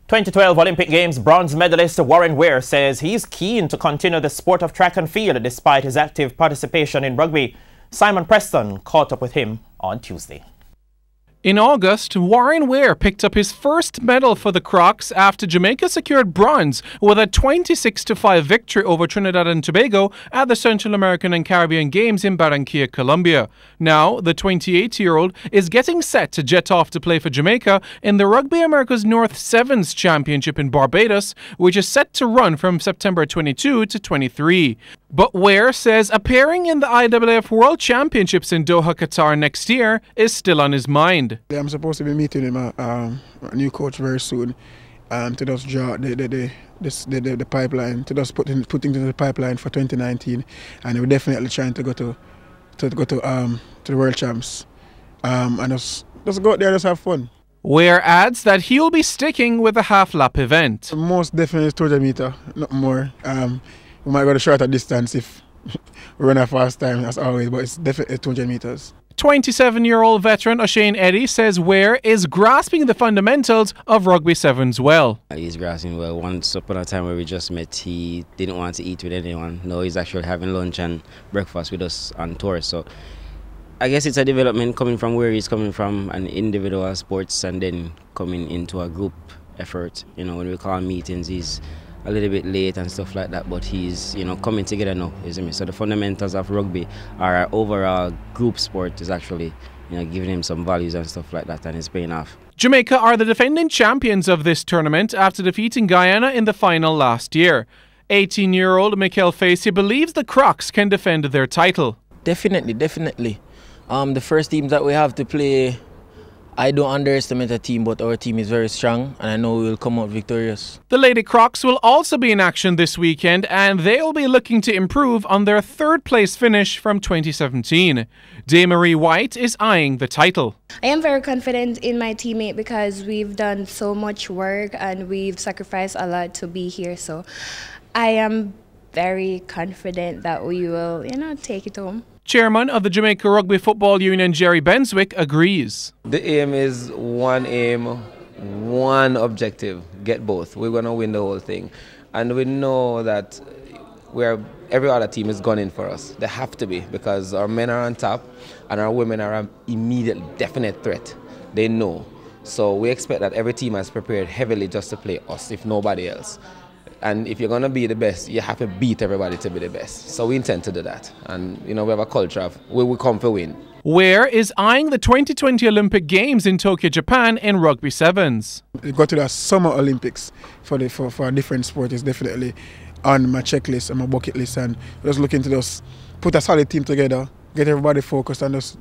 2012 Olympic Games bronze medalist Warren Weir says he's keen to continue the sport of track and field despite his active participation in rugby. Simon Preston caught up with him on Tuesday. In August, Warren Weir picked up his first medal for the Crocs after Jamaica secured bronze with a 26-5 victory over Trinidad and Tobago at the Central American and Caribbean Games in Barranquilla, Colombia. Now, the 28-year-old is getting set to jet off to play for Jamaica in the Rugby America's North Sevens Championship in Barbados, which is set to run from September 22 to 23. But Weir says appearing in the IAAF World Championships in Doha, Qatar next year is still on his mind. I'm supposed to be meeting him, a new coach very soon, to just draw the pipeline, to just put things into the pipeline for 2019, and we're definitely trying to go to the World Champs, and just go out there and just have fun. Weir adds that he'll be sticking with the half-lap event. Most definitely 200 meter, not more. We might go the shorter distance if we run a fast time as always, but it's definitely 200 meters. 27-year-old veteran O'Shane Eddy says Weir is grasping the fundamentals of rugby sevens well. He's grasping well. Once upon a time where we just met, he didn't want to eat with anyone. No, he's actually having lunch and breakfast with us on tour. So I guess it's a development coming from where he's coming from, an individual sports, and then coming into a group effort. You know, when we call meetings, he's a little bit late and stuff like that, but he's, coming together now, isn't he? So the fundamentals of rugby, our overall group sport, is actually, giving him some values and stuff like that, and it's paying off. Jamaica are the defending champions of this tournament after defeating Guyana in the final last year. 18-year-old Mikel Facey believes the Crocs can defend their title. Definitely. The first teams that we have to play, I don't underestimate a team, but our team is very strong, and I know we will come out victorious. The Lady Crocs will also be in action this weekend, and they'll be looking to improve on their third-place finish from 2017. Daymarie White is eyeing the title. I am very confident in my teammate because we've done so much work and we've sacrificed a lot to be here. So I am very confident that we will, take it home. Chairman of the Jamaica Rugby Football Union, Jerry Benswick, agrees. The aim is one aim, one objective, get both. We're going to win the whole thing. And we know that every other team is gunning for us. They have to be, because our men are on top and our women are an immediate, definite threat. They know. So we expect that every team has prepared heavily just to play us, if nobody else. And if you're going to be the best, you have to beat everybody to be the best. So we intend to do that. And, we have a culture of we come for win. Weir is eyeing the 2020 Olympic Games in Tokyo, Japan in rugby sevens. Go to the Summer Olympics for a different sport is definitely on my checklist and my bucket list. And just looking to just put a solid team together, get everybody focused, and just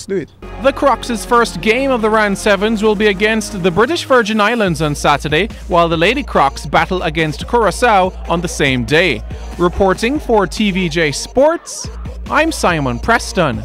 do it. The Crocs' first game of the round sevens will be against the British Virgin Islands on Saturday, while the Lady Crocs battle against Curaçao on the same day. Reporting for TVJ Sports, I'm Simon Preston.